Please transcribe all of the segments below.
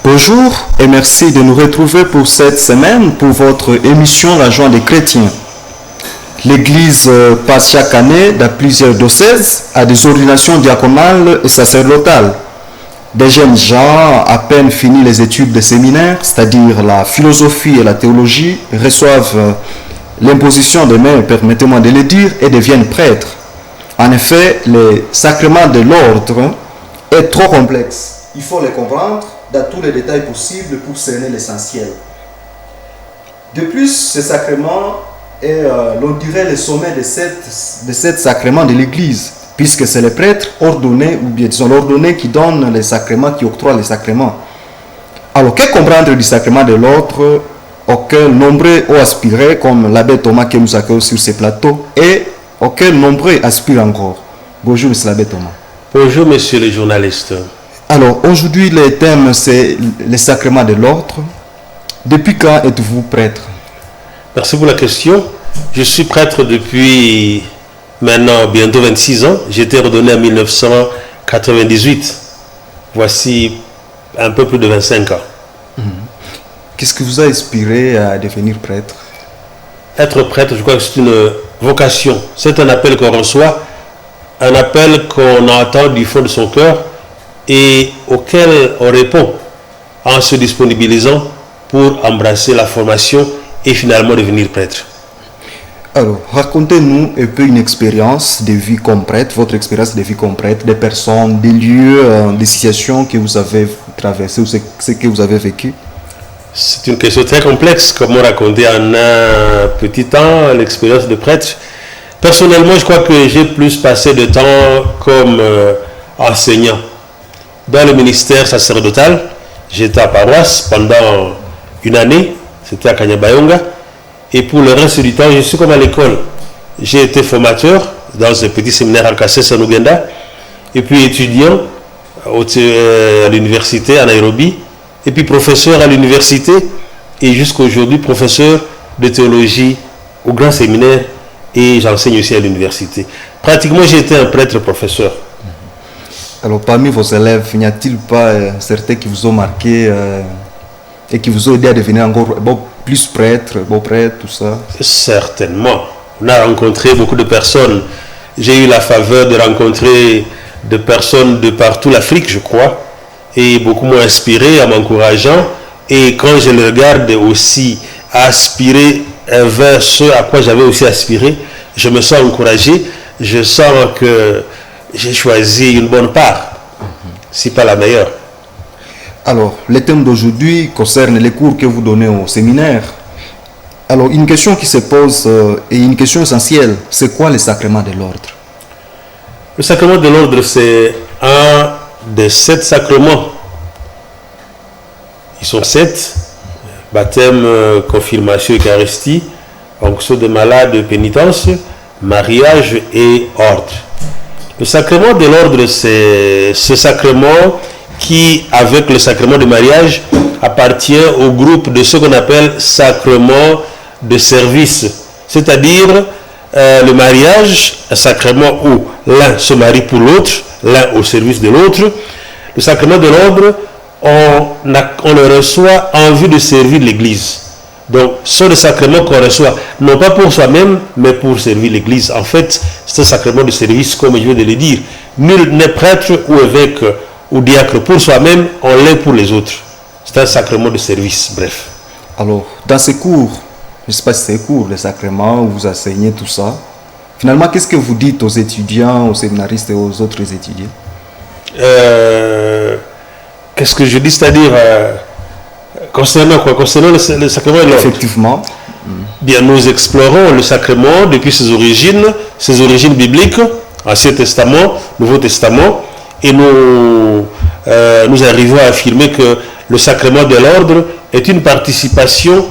Bonjour et merci de nous retrouver pour cette semaine pour votre émission La Joie des chrétiens. L'Église passe chaque année dans plusieurs diocèses à des ordinations diaconales et sacerdotales. Des jeunes gens, à peine finis les études de séminaire, c'est-à-dire la philosophie et la théologie, reçoivent l'imposition des mains, permettez-moi de le dire, et deviennent prêtres. En effet, le sacrement de l'ordre est trop complexe. Il faut les comprendre dans tous les détails possibles pour cerner l'essentiel. De plus, ce sacrement est, l'on dirait, le sommet de sept sacrements de l'Église, puisque c'est les prêtres ordonnés, ou bien disons l'ordonné qui donne les sacrements, qui octroie les sacrements. Alors, que comprendre du sacrement de l'ordre auquel nombreux ont aspiré, comme l'abbé Thomas qui nous accueille sur ces plateaux, et auquel nombreux aspirent encore. Bonjour, monsieur l'abbé Thomas. Bonjour, monsieur le journaliste. Alors, aujourd'hui, le thème, c'est le sacrement de l'ordre. Depuis quand êtes-vous prêtre? Merci pour la question. Je suis prêtre depuis maintenant bientôt 26 ans. J'ai été ordonné en 1998. Voici un peu plus de 25 ans. Qu'est-ce qui vous a inspiré à devenir prêtre? Être prêtre, je crois que c'est une vocation. C'est un appel qu'on reçoit, un appel qu'on entend du fond de son cœur et auquel on répond en se disponibilisant pour embrasser la formation et finalement devenir prêtre. Alors, racontez-nous un peu une expérience de vie comme prêtre, votre expérience de vie comme prêtre, des personnes, des lieux, des situations que vous avez traversées ou ce que vous avez vécu. C'est une question très complexe. Comment raconter en un petit temps l'expérience de prêtre? Personnellement, je crois que j'ai plus passé de temps comme enseignant. Dans le ministère sacerdotal, j'étais à paroisse pendant une année, c'était à Kanyabayonga, et pour le reste du temps, je suis comme à l'école. J'ai été formateur dans un petit séminaire à Kassé Sanugenda, et puis étudiant à l'université à Nairobi, et puis professeur à l'université, et jusqu'à aujourd'hui professeur de théologie au grand séminaire, et j'enseigne aussi à l'université. Pratiquement, j'ai été un prêtre professeur. Alors, parmi vos élèves, n'y a-t-il pas certains qui vous ont marqué et qui vous ont aidé à devenir encore plus prêtre, beau prêtre, tout ça? Certainement. On a rencontré beaucoup de personnes. J'ai eu la faveur de rencontrer des personnes de partout l'Afrique, je crois, et beaucoup m'ont inspiré en m'encourageant. Et quand je le regarde aussi aspirer vers ce à quoi j'avais aussi aspiré, je me sens encouragé. Je sens que j'ai choisi une bonne part, si pas la meilleure. Alors, le thème d'aujourd'hui concerne les cours que vous donnez au séminaire. Alors, une question qui se pose et une question essentielle, c'est quoi le sacrement de l'ordre? Le sacrement de l'ordre, c'est un des 7 sacrements. Ils sont 7. Baptême, confirmation, Eucharistie, onction de malade, pénitence, mariage et ordre. Le sacrement de l'ordre, c'est ce sacrement qui, avec le sacrement de mariage, appartient au groupe de ce qu'on appelle sacrement de service. C'est-à-dire le mariage, un sacrement où l'un se marie pour l'autre, l'un au service de l'autre. Le sacrement de l'ordre, on le reçoit en vue de servir l'Église. Donc, ce sont des sacrements qu'on reçoit, non pas pour soi-même, mais pour servir l'Église. En fait, c'est un sacrement de service, comme je viens de le dire. Nul n'est prêtre ou évêque ou diacre pour soi-même, on l'est pour les autres. C'est un sacrement de service, bref. Alors, dans ces cours, je ne sais pas si c'est cours, les sacrements, où vous enseignez tout ça, finalement, qu'est-ce que vous dites aux étudiants, aux séminaristes et aux autres étudiants? Qu'est-ce que je dis, c'est-à-dire concernant quoi? Concernant le sacrement de l'ordre. Effectivement. Bien, nous explorons le sacrement depuis ses origines bibliques, Ancien Testament, Nouveau Testament, et nous arrivons à affirmer que le sacrement de l'ordre est une participation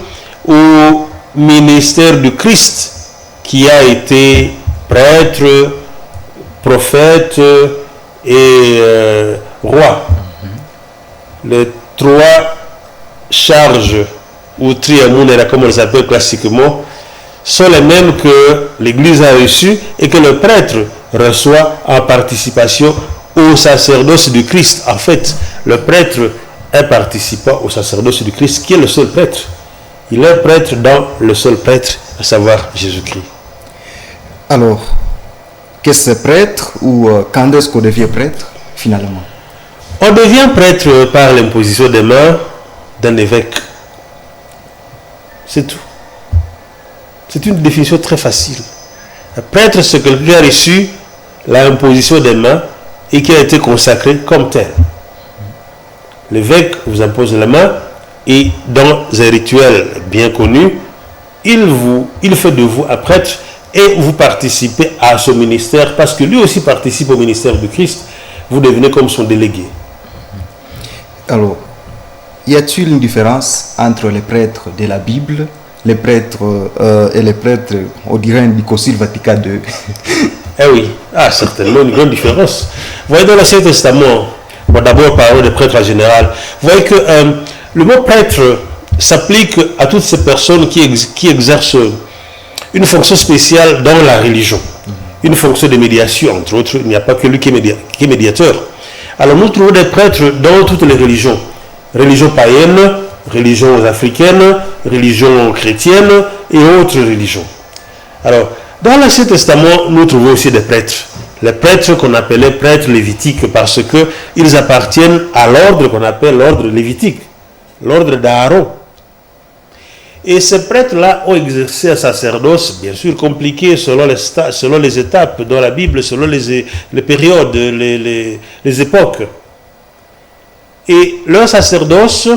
au ministère du Christ qui a été prêtre, prophète et roi. Les 3 charges ou triamunera, comme on les appelle classiquement, sont les mêmes que l'Église a reçues et que le prêtre reçoit en participation au sacerdoce du Christ. En fait, le prêtre un participant au sacerdoce du Christ qui est le seul prêtre. Il est prêtre dans le seul prêtre, à savoir Jésus-Christ. Alors, qu'est-ce que c'est prêtre ou quand est-ce qu'on devient prêtre finalement? On devient prêtre par l'imposition des mains d'un évêque. C'est tout. C'est une définition très facile. Un prêtre, c'est quelqu'un qui a reçu l'imposition des mains et qui a été consacré comme tel. L'évêque vous impose les mains et dans un rituel bien connu, il fait de vous un prêtre et vous participez à son ministère parce que lui aussi participe au ministère du Christ. Vous devenez comme son délégué. Alors, y a-t-il une différence entre les prêtres de la Bible, les prêtres et les prêtres, on dirait, du Concile Vatican II? Eh oui, certainement une grande différence. Vous voyez dans l'Ancien Testament, bon, d'abord parler des prêtres en général, vous voyez que le mot prêtre s'applique à toutes ces personnes qui exercent une fonction spéciale dans la religion, une fonction de médiation, entre autres. Il n'y a pas que lui qui est médiateur. Alors nous trouvons des prêtres dans toutes les religions, religions païennes, religions africaines, religions chrétiennes et autres religions. Alors, dans l'Ancien Testament, nous trouvons aussi des prêtres. Les prêtres qu'on appelait prêtres lévitiques parce qu'ils appartiennent à l'ordre qu'on appelle l'ordre lévitique, l'ordre d'Aaron. Et ces prêtres-là ont exercé un sacerdoce, bien sûr compliqué selon les étapes dans la Bible, selon les périodes, les époques. Et leur sacerdoce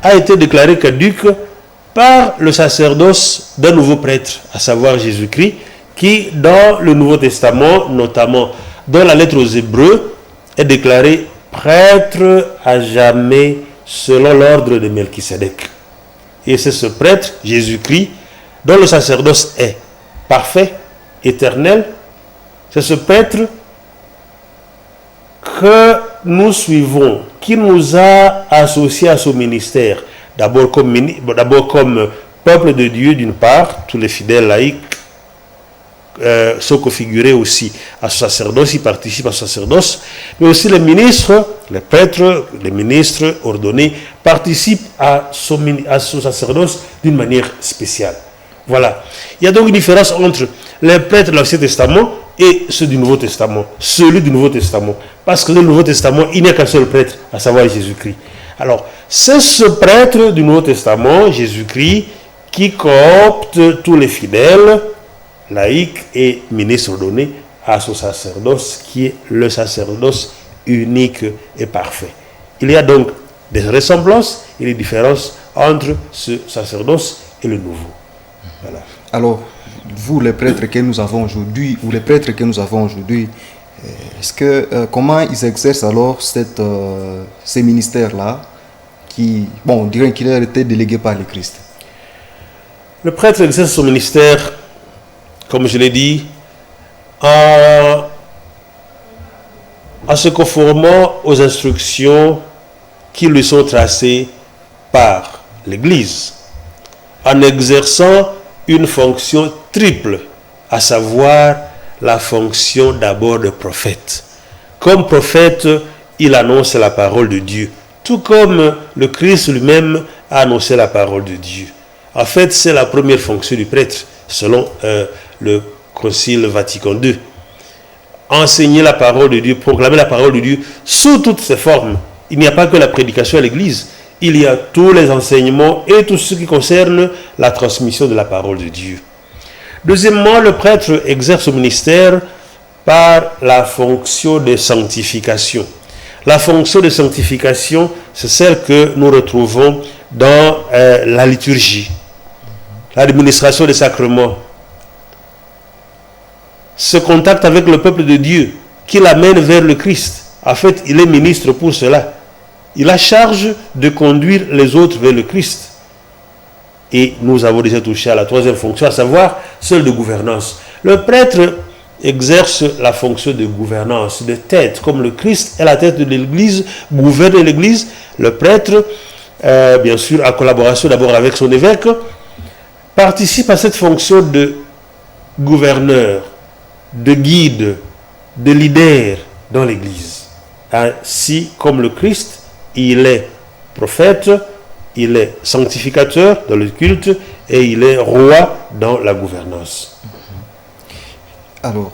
a été déclaré caduc par le sacerdoce d'un nouveau prêtre, à savoir Jésus-Christ, qui dans le Nouveau Testament, notamment dans la lettre aux Hébreux, est déclaré prêtre à jamais selon l'ordre de Melchisédek. Et c'est ce prêtre, Jésus-Christ, dont le sacerdoce est parfait, éternel. C'est ce prêtre que nous suivons, qui nous a associés à son ministère. D'abord comme peuple de Dieu d'une part, tous les fidèles laïcs sont configurés aussi à ce sacerdoce, ils participent à ce sacerdoce, mais aussi les ministres, les prêtres, les ministres ordonnés participent à son sacerdoce d'une manière spéciale. Voilà. Il y a donc une différence entre les prêtres de l'Ancien Testament et ceux du Nouveau Testament, celui du Nouveau Testament. Parce que dans le Nouveau Testament, il n'y a qu'un seul prêtre, à savoir Jésus-Christ. Alors, c'est ce prêtre du Nouveau Testament, Jésus-Christ, qui coopte tous les fidèles, laïcs et ministres ordonnés à son sacerdoce, qui est le sacerdoce unique et parfait. Il y a donc des ressemblances et des différences entre ce sacerdoce et le nouveau. Voilà. Alors, vous, les prêtres que nous avons aujourd'hui, ou les prêtres que nous avons aujourd'hui, comment ils exercent alors ces ministères-là qui, bon, on dirait qu'il a été délégué par le Christ? Le prêtre exerce son ministère, comme je l'ai dit, en se conformant aux instructions qui lui sont tracées par l'Église, en exerçant une fonction triple, à savoir la fonction d'abord de prophète. Comme prophète, il annonce la parole de Dieu, tout comme le Christ lui-même a annoncé la parole de Dieu. En fait, c'est la première fonction du prêtre, selon le Concile Vatican II. Enseigner la parole de Dieu, proclamer la parole de Dieu sous toutes ses formes. Il n'y a pas que la prédication à l'Église. Il y a tous les enseignements et tout ce qui concerne la transmission de la parole de Dieu. Deuxièmement, le prêtre exerce son ministère par la fonction de sanctification. La fonction de sanctification, c'est celle que nous retrouvons dans la liturgie, l'administration des sacrements, ce contact avec le peuple de Dieu qui l'amène vers le Christ. En fait, il est ministre pour cela. Il a charge de conduire les autres vers le Christ. Et nous avons déjà touché à la troisième fonction, à savoir celle de gouvernance. Le prêtre exerce la fonction de gouvernance, de tête. Comme le Christ est la tête de l'Église, gouverne l'Église, le prêtre, bien sûr, en collaboration d'abord avec son évêque, participe à cette fonction de gouverneur, de guide, de leader dans l'Église. Ainsi comme le Christ, il est prophète, il est sanctificateur dans le culte et il est roi dans la gouvernance. Alors,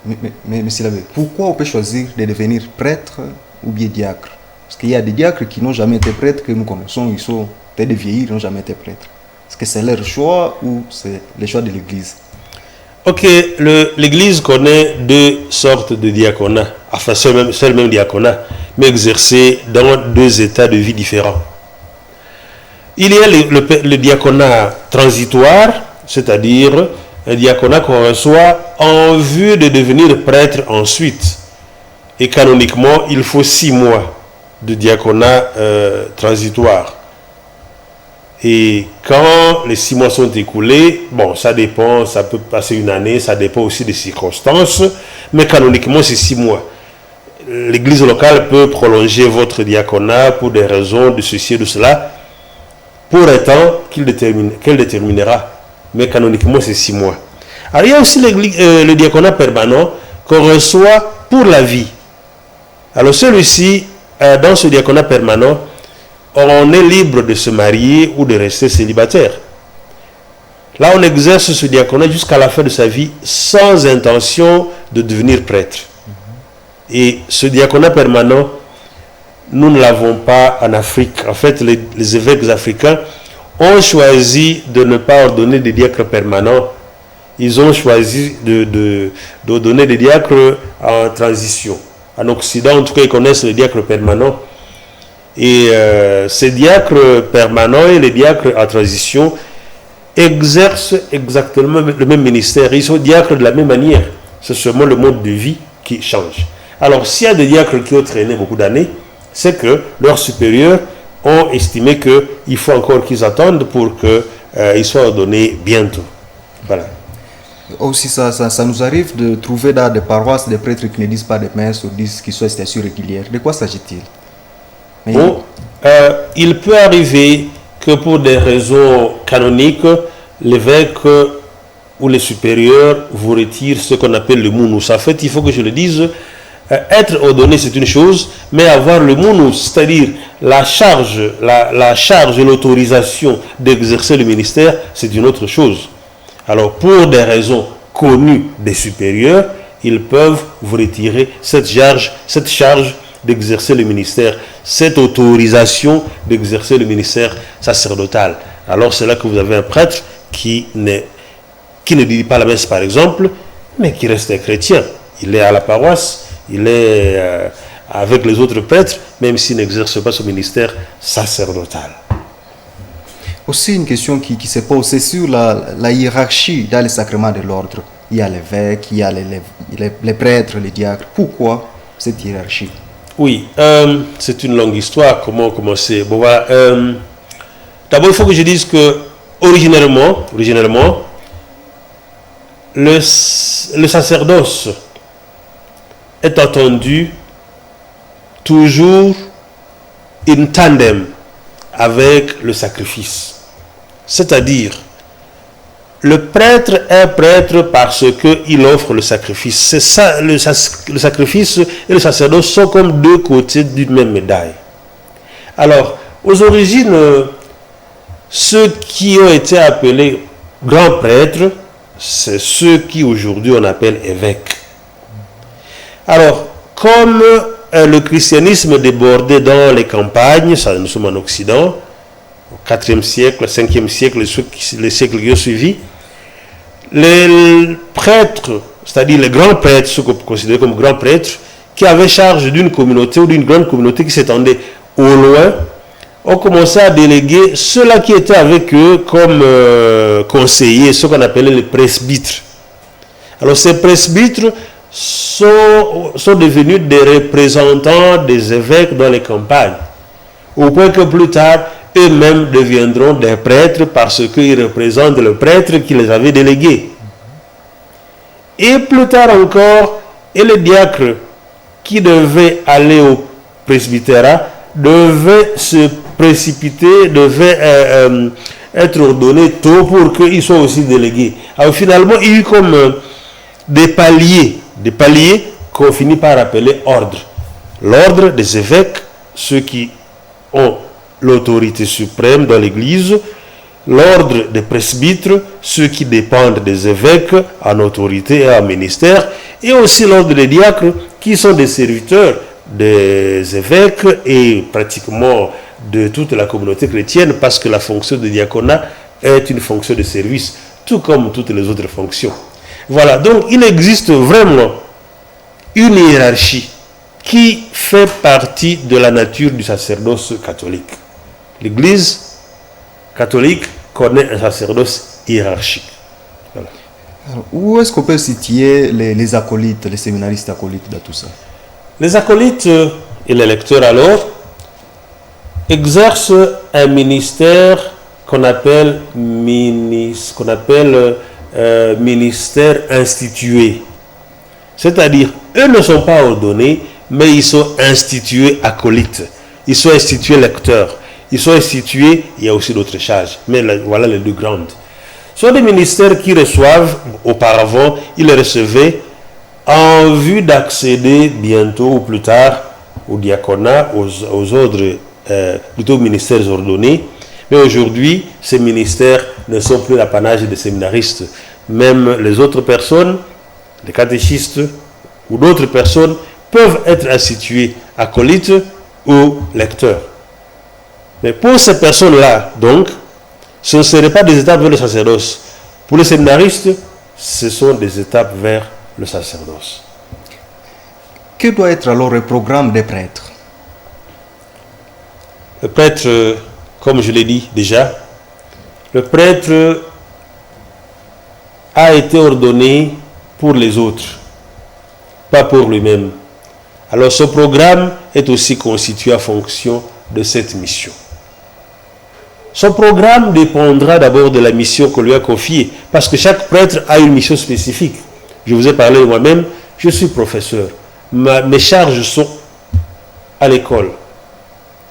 mais monsieur l'abbé, pourquoi on peut choisir de devenir prêtre ou bien diacre? Parce qu'il y a des diacres qui n'ont jamais été prêtres que nous connaissons, ils sont peut-être des vieillards, ils n'ont jamais été prêtres. Est-ce que c'est leur choix ou c'est le choix de l'Église? Ok, l'Église connaît deux sortes de diaconat, enfin seul même diaconat, mais exercé dans deux états de vie différents. Il y a le diaconat transitoire, c'est-à-dire un diaconat qu'on reçoit en vue de devenir prêtre ensuite. Et canoniquement, il faut 6 mois de diaconat transitoire. Et quand les 6 mois sont écoulés, bon, ça dépend, ça peut passer une année, ça dépend aussi des circonstances, mais canoniquement, c'est 6 mois. L'église locale peut prolonger votre diaconat pour des raisons de ceci et de cela, pour un temps qu'elle déterminera. Mais canoniquement, c'est 6 mois. Alors, il y a aussi le diaconat permanent qu'on reçoit pour la vie. Alors, celui-ci, dans ce diaconat permanent, on est libre de se marier ou de rester célibataire. Là, on exerce ce diaconat jusqu'à la fin de sa vie sans intention de devenir prêtre. Et ce diaconat permanent, nous ne l'avons pas en Afrique. En fait, les évêques africains ont choisi de ne pas ordonner des diacres permanents. Ils ont choisi de donner des diacres en transition. En Occident, en tout cas, ils connaissent les diacres permanents. Et ces diacres permanents et les diacres en transition exercent exactement le même ministère. Ils sont diacres de la même manière. C'est seulement le mode de vie qui change. Alors, s'il y a des diacres qui ont traîné beaucoup d'années, c'est que leurs supérieurs ont estimé qu'il faut encore qu'ils attendent pour qu'ils soient ordonnés bientôt. Voilà. Aussi, ça nous arrive de trouver dans des paroisses des prêtres qui ne disent pas des messes ou disent qu'ils sont à station régulière. De quoi s'agit-il? Bon, il peut arriver que pour des raisons canoniques, l'évêque ou les supérieurs vous retirent ce qu'on appelle le mounous. En fait, il faut que je le dise, être ordonné c'est une chose, mais avoir le mounous, c'est-à-dire la charge, l'autorisation d'exercer le ministère, c'est une autre chose. Alors, pour des raisons connues des supérieurs, ils peuvent vous retirer cette charge d'exercer le ministère, cette autorisation d'exercer le ministère sacerdotal. Alors c'est là que vous avez un prêtre qui ne dit pas la messe par exemple, mais qui reste un chrétien. Il est à la paroisse, il est avec les autres prêtres, même s'il n'exerce pas son ministère sacerdotal. Aussi une question qui se pose, c'est sur la hiérarchie dans les sacrements de l'ordre. Il y a l'évêque, il y a les prêtres, les diacres. Pourquoi cette hiérarchie? Oui, c'est une longue histoire. Comment commencer? Bon, voilà. D'abord, il faut que je dise que originellement, le sacerdoce est entendu toujours in tandem avec le sacrifice. C'est-à-dire, le prêtre est prêtre parce qu'il offre le sacrifice. C'est ça, le sacrifice et le sacerdoce sont comme deux côtés d'une même médaille. Alors, aux origines, ceux qui ont été appelés grands prêtres, c'est ceux qui aujourd'hui on appelle évêques. Alors, comme le christianisme débordait dans les campagnes, ça nous sommes en Occident, au IVe siècle, 5e siècle, les siècles qui ont suivi, les prêtres, c'est-à-dire les grands prêtres, ceux qu'on considère comme grands prêtres, qui avaient charge d'une communauté ou d'une grande communauté qui s'étendait au loin, ont commencé à déléguer ceux-là qui étaient avec eux comme conseillers, ceux qu'on appelait les presbytres. Alors ces presbytres sont devenus des représentants des évêques dans les campagnes, au point que plus tard, eux-mêmes deviendront des prêtres parce qu'ils représentent le prêtre qui les avait délégués. Et plus tard encore, et les diacres qui devaient aller au presbytérat devaient se précipiter, devaient être ordonnés tôt pour qu'ils soient aussi délégués. Alors finalement, il y a eu comme des paliers qu'on finit par appeler ordre. L'ordre des évêques, ceux qui ont l'autorité suprême dans l'Église, l'ordre des presbytres, ceux qui dépendent des évêques en autorité et en ministère, et aussi l'ordre des diacres qui sont des serviteurs des évêques et pratiquement de toute la communauté chrétienne, parce que la fonction de diaconat est une fonction de service, tout comme toutes les autres fonctions. Voilà, donc il existe vraiment une hiérarchie qui fait partie de la nature du sacerdoce catholique. L'Église catholique connaît un sacerdoce hiérarchique. Voilà. Alors, où est-ce qu'on peut situer les acolytes, les séminaristes acolytes dans tout ça? Les acolytes et les lecteurs alors exercent un ministère qu'on appelle ministère institué. C'est-à-dire, eux ne sont pas ordonnés, mais ils sont institués acolytes. Ils sont institués lecteurs. Ils sont institués, il y a aussi d'autres charges. Mais là, voilà les deux grandes. Ce sont des ministères qui reçoivent, auparavant, ils les recevaient en vue d'accéder bientôt ou plus tard au diaconat, aux ordres, plutôt aux ministères ordonnés. Mais aujourd'hui, ces ministères ne sont plus l'apanage des séminaristes. Même les autres personnes, les catéchistes ou d'autres personnes peuvent être institués acolytes ou lecteurs. Mais pour ces personnes-là, donc, ce ne seraient pas des étapes vers le sacerdoce. Pour les séminaristes, ce sont des étapes vers le sacerdoce. Que doit être alors le programme des prêtres? Le prêtre, comme je l'ai dit déjà, le prêtre a été ordonné pour les autres, pas pour lui-même. Alors ce programme est aussi constitué en fonction de cette mission. Son programme dépendra d'abord de la mission qu'on lui a confiée, parce que chaque prêtre a une mission spécifique. Je vous ai parlé de moi-même, je suis professeur. Mes charges sont à l'école,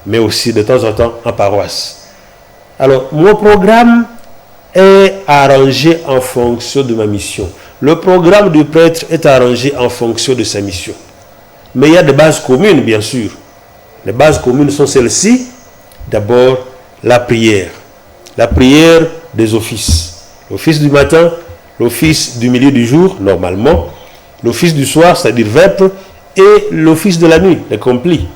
mais aussi de temps en temps en paroisse. Alors, mon programme est arrangé en fonction de ma mission. Le programme du prêtre est arrangé en fonction de sa mission. Mais il y a des bases communes, bien sûr. Les bases communes sont celles-ci. D'abord, la prière des offices. L'office du matin, l'office du milieu du jour, normalement, l'office du soir, c'est-à-dire vêpres, et l'office de la nuit, les complis.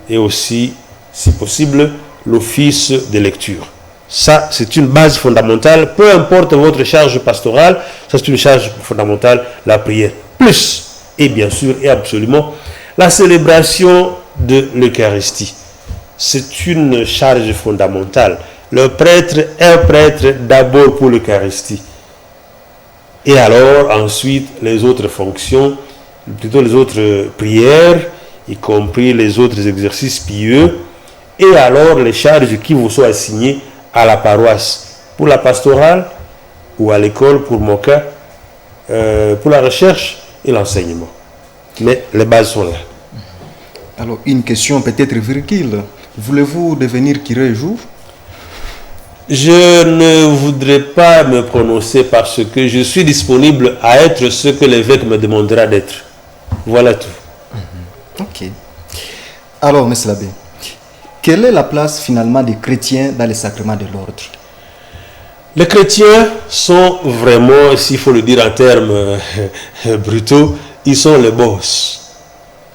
Et aussi, si possible, l'office de lecture. Ça, c'est une base fondamentale. Peu importe votre charge pastorale, ça c'est une charge fondamentale, la prière. Plus, et bien sûr, et absolument, la célébration de l'Eucharistie. C'est une charge fondamentale. Le prêtre est un prêtre d'abord pour l'Eucharistie. Et alors, ensuite, les autres fonctions, plutôt les autres prières, y compris les autres exercices pieux, et alors les charges qui vous sont assignées à la paroisse, pour la pastorale ou à l'école, pour mon cas, pour la recherche et l'enseignement. Mais les bases sont là. Alors, une question peut-être virgule. Voulez-vous devenir curé un jour? Je ne voudrais pas me prononcer parce que je suis disponible à être ce que l'évêque me demandera d'être. Voilà tout. Ok. Alors, M. l'abbé, quelle est la place finalement des chrétiens dans les sacrements de l'ordre? Les chrétiens sont vraiment, s'il faut le dire en termes brutaux, ils sont les boss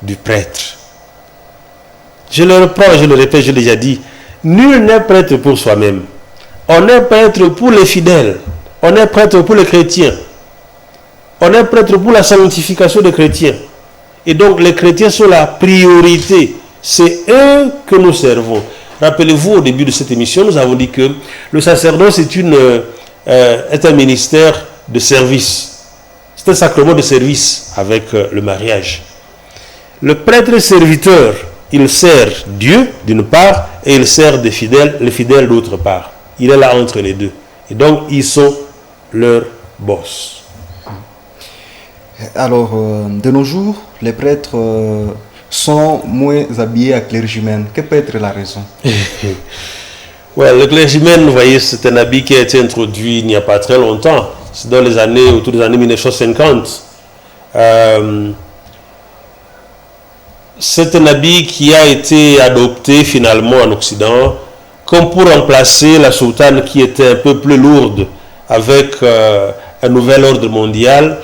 du prêtre. Je le reprends, je le répète, je l'ai déjà dit, nul n'est prêtre pour soi-même. On est prêtre pour les fidèles, on est prêtre pour les chrétiens, on est prêtre pour la sanctification des chrétiens. Et donc les chrétiens sont la priorité, c'est eux que nous servons. Rappelez-vous, au début de cette émission, nous avons dit que le sacerdoce est un ministère de service. C'est un sacrement de service avec le mariage. Le prêtre serviteur, il sert Dieu d'une part et il sert les fidèles d'autre part. Il est là entre les deux. Et donc, ils sont leurs boss. Alors, de nos jours, les prêtres sont moins habillés à clergymen. Que peut être la raison? Ouais, le clergyman, vous voyez, c'est un habit qui a été introduit il n'y a pas très longtemps. C'est dans les années, autour des années 1950. c'est un habit qui a été adopté finalement en Occident comme pour remplacer la soutane qui était un peu plus lourde avec un nouvel ordre mondial.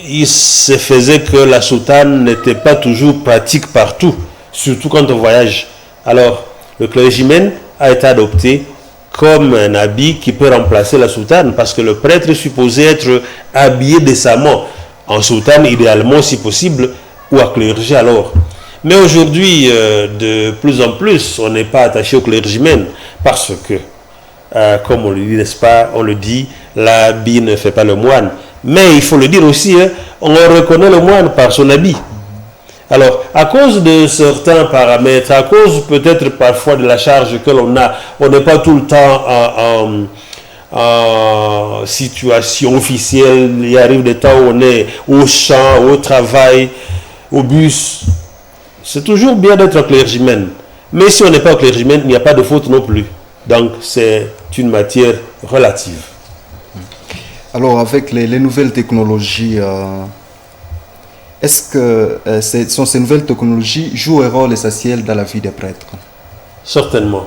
Il se faisait que la soutane n'était pas toujours pratique partout, surtout quand on voyage. Alors, le clergyman a été adopté comme un habit qui peut remplacer la soutane, parce que le prêtre est supposé être habillé décemment, en soutane idéalement si possible, ou à clergé alors. Mais aujourd'hui, de plus en plus, on n'est pas attaché au clergyman, parce que, comme on le dit, n'est-ce pas, on le dit, l'habit ne fait pas le moine. Mais il faut le dire aussi, hein, on reconnaît le moine par son habit. Alors, à cause de certains paramètres, à cause peut-être parfois de la charge que l'on a, on n'est pas tout le temps en situation officielle. Il arrive des temps où on est au champ, au travail, au bus. C'est toujours bien d'être un clergyman. Mais si on n'est pas un clergyman, il n'y a pas de faute non plus. Donc, c'est une matière relative. Alors, avec les nouvelles technologies, est-ce que ces nouvelles technologies jouent un rôle essentiel dans la vie des prêtres? Certainement.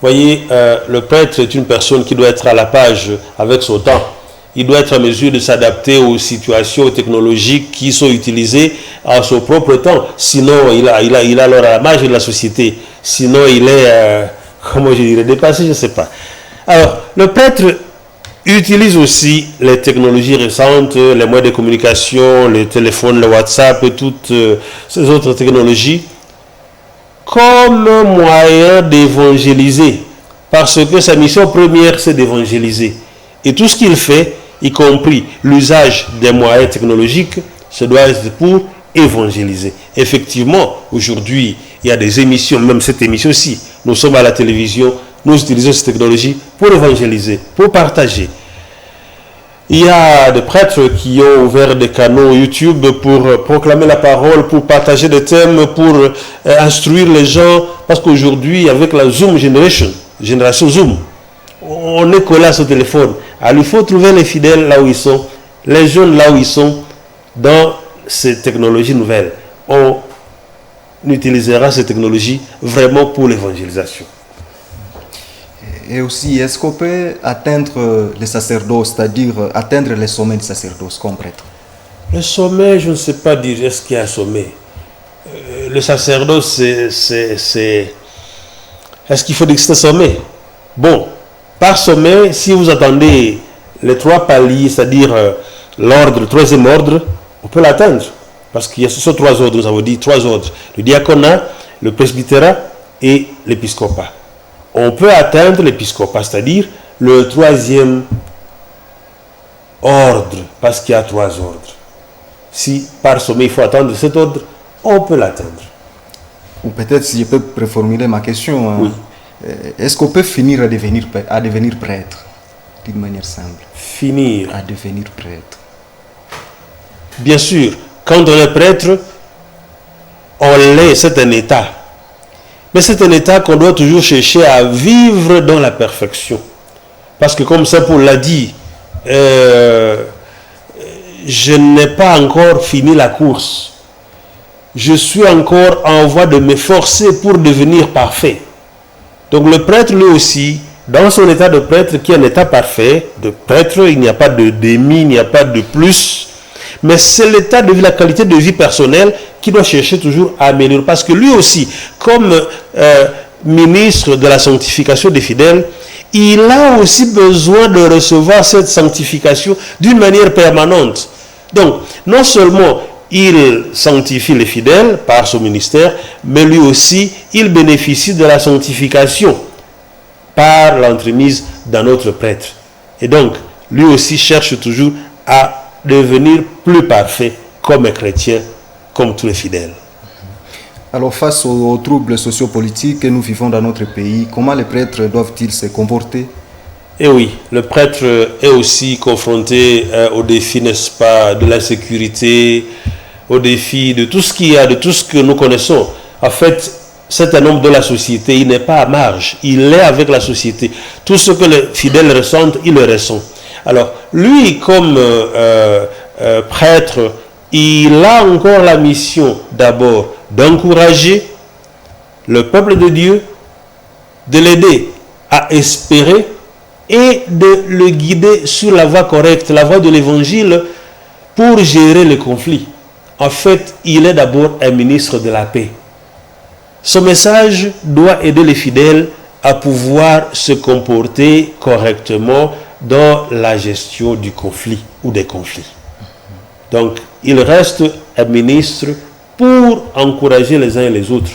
Voyez, le prêtre est une personne qui doit être à la page avec son temps. Il doit être en mesure de s'adapter aux situations technologiques qui sont utilisées à son propre temps. Sinon, il a alors à la marge de la société. Sinon, il est, comment je dirais, dépassé, je ne sais pas. Alors, le prêtre utilise aussi les technologies récentes, les moyens de communication, les téléphones, le WhatsApp et toutes ces autres technologies comme moyen d'évangéliser. Parce que sa mission première, c'est d'évangéliser. Et tout ce qu'il fait, y compris l'usage des moyens technologiques, ce doit être pour évangéliser. Effectivement, aujourd'hui, il y a des émissions, même cette émission-ci, nous sommes à la télévision, nous utilisons cette technologie pour évangéliser, pour partager. Il y a des prêtres qui ont ouvert des canaux YouTube pour proclamer la parole, pour partager des thèmes, pour instruire les gens. Parce qu'aujourd'hui, avec la Zoom génération Zoom, on est collé à ce téléphone. Alors, il faut trouver les fidèles là où ils sont, les jeunes là où ils sont, dans ces technologies nouvelles. On utilisera ces technologies vraiment pour l'évangélisation. Et aussi, est-ce qu'on peut atteindre le sacerdoce, c'est-à-dire atteindre les sommets du sacerdoce comme prêtre? Le sommet, je ne sais pas dire, est-ce qu'il y a un sommet? Le sacerdoce, est-ce qu'il faut dire que c'est un sommet? Bon, par sommet, si vous attendez les trois paliers, c'est-à-dire l'ordre, le troisième ordre, on peut l'atteindre. Parce qu'il y a ce sont trois ordres, nous avons dit trois ordres. Le diaconat, le presbytérat et l'épiscopat. On peut atteindre l'épiscopat, c'est-à-dire le troisième ordre, parce qu'il y a trois ordres. Si par sommet il faut atteindre cet ordre, on peut l'atteindre. Ou peut-être si je peux reformuler ma question, oui. Est-ce qu'on peut finir à devenir prêtre, d'une manière simple? Finir à devenir prêtre. Bien sûr, quand on est prêtre, on l'est, c'est un état. Mais c'est un état qu'on doit toujours chercher à vivre dans la perfection. Parce que comme Saint Paul l'a dit, je n'ai pas encore fini la course. Je suis encore en voie de m'efforcer pour devenir parfait. Donc le prêtre, lui aussi, dans son état de prêtre, qui est un état parfait, de prêtre, il n'y a pas de demi, il n'y a pas de plus. Mais c'est l'état de vie, la qualité de vie personnelle qui doit chercher toujours à améliorer. Parce que lui aussi, comme ministre de la sanctification des fidèles, il a aussi besoin de recevoir cette sanctification d'une manière permanente. Donc, non seulement il sanctifie les fidèles par son ministère, mais lui aussi, il bénéficie de la sanctification par l'entremise d'un autre prêtre. Et donc, lui aussi cherche toujours à devenir plus parfait comme un chrétien, comme tous les fidèles. Alors, face aux troubles sociopolitiques que nous vivons dans notre pays, comment les prêtres doivent-ils se comporter? Eh oui, le prêtre est aussi confronté aux défis, n'est-ce pas, de l'insécurité, aux défis de tout ce qu'il y a, de tout ce que nous connaissons. En fait, c'est un homme de la société, il n'est pas à marge, il est avec la société. Tout ce que les fidèles ressentent, il le ressent. Alors, lui, comme prêtre, il a encore la mission d'abord d'encourager le peuple de Dieu, de l'aider à espérer et de le guider sur la voie correcte, la voie de l'évangile pour gérer le conflit. En fait, il est d'abord un ministre de la paix. Son message doit aider les fidèles à pouvoir se comporter correctement dans la gestion du conflit ou des conflits. Donc, il reste un ministre pour encourager les uns et les autres.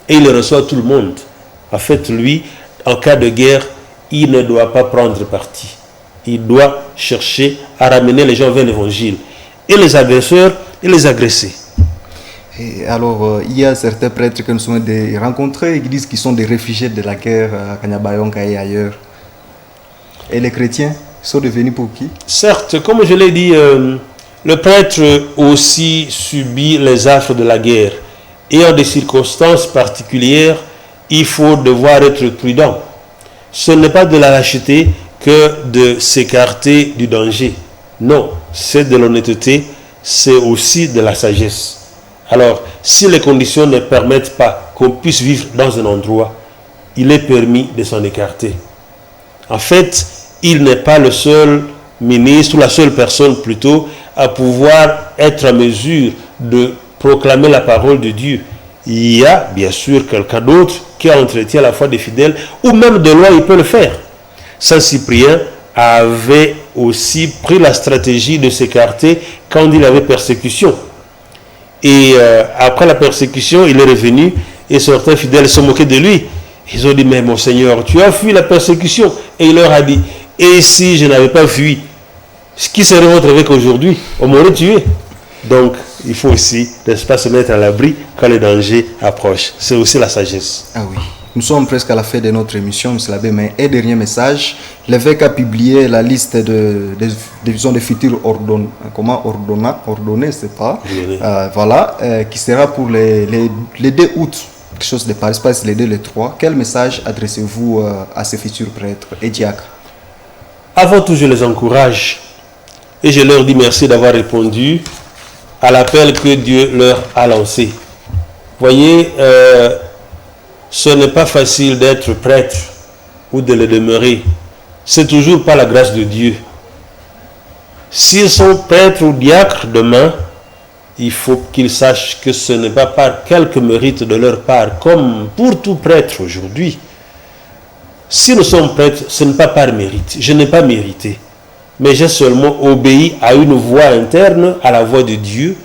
Et il reçoit tout le monde. En fait, lui, en cas de guerre, il ne doit pas prendre parti. Il doit chercher à ramener les gens vers l'évangile. Et les agresseurs et les agressés. Et alors, il y a certains prêtres que nous sommes rencontrés qui disent qu'ils sont des réfugiés de la guerre à Kanyabayonga et ailleurs. Et les chrétiens sont devenus pour qui? Certes, comme je l'ai dit, le prêtre aussi subit les affres de la guerre. Et en des circonstances particulières, il faut devoir être prudent. Ce n'est pas de la lâcheté que de s'écarter du danger. Non, c'est de l'honnêteté, c'est aussi de la sagesse. Alors, si les conditions ne permettent pas qu'on puisse vivre dans un endroit, il est permis de s'en écarter. En fait, il n'est pas le seul ministre ou la seule personne plutôt à pouvoir être en mesure de proclamer la parole de Dieu. Il y a bien sûr quelqu'un d'autre qui entretient la foi des fidèles ou même de loin il peut le faire. Saint Cyprien avait aussi pris la stratégie de s'écarter quand il y avait persécution. Et après la persécution, il est revenu et certains fidèles se moquaient de lui. Ils ont dit, mais mon Seigneur, tu as fui la persécution. Et il leur a dit, et si je n'avais pas fui, ce qui serait votre évêque aujourd'hui, on m'aurait tué. Donc, il faut aussi, n'est-ce pas, se mettre à l'abri quand le danger approche. C'est aussi la sagesse. Ah oui. Nous sommes presque à la fin de notre émission, M. l'abbé, mais un dernier message. L'évêque a publié la liste des futurs ordonnés, c'est pas, voilà, qui sera pour les 2 août, quelque chose de pareil, c'est les 2, les 3. Quel message adressez-vous à ces futurs prêtres et diacres? Avant tout, je les encourage et je leur dis merci d'avoir répondu à l'appel que Dieu leur a lancé. Voyez, ce n'est pas facile d'être prêtre ou de le demeurer. C'est toujours pas la grâce de Dieu. S'ils sont prêtres ou diacres demain, il faut qu'ils sachent que ce n'est pas par quelque mérite de leur part, comme pour tout prêtre aujourd'hui. Si nous sommes prêtres, ce n'est pas par mérite. Je n'ai pas mérité. Mais j'ai seulement obéi à une voix interne, à la voix de Dieu.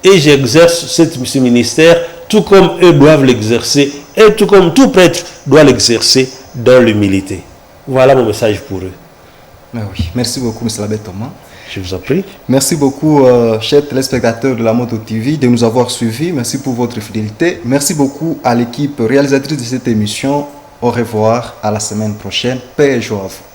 Et j'exerce ce ministère tout comme eux doivent l'exercer. Et tout comme tout prêtre doit l'exercer dans l'humilité. Voilà mon message pour eux. Ah oui. Merci beaucoup, M. l'abbé Thomas. Je vous en prie. Merci beaucoup, chers téléspectateurs de la Moto TV, de nous avoir suivis. Merci pour votre fidélité. Merci beaucoup à l'équipe réalisatrice de cette émission. Au revoir, à la semaine prochaine. Paix et joie à vous.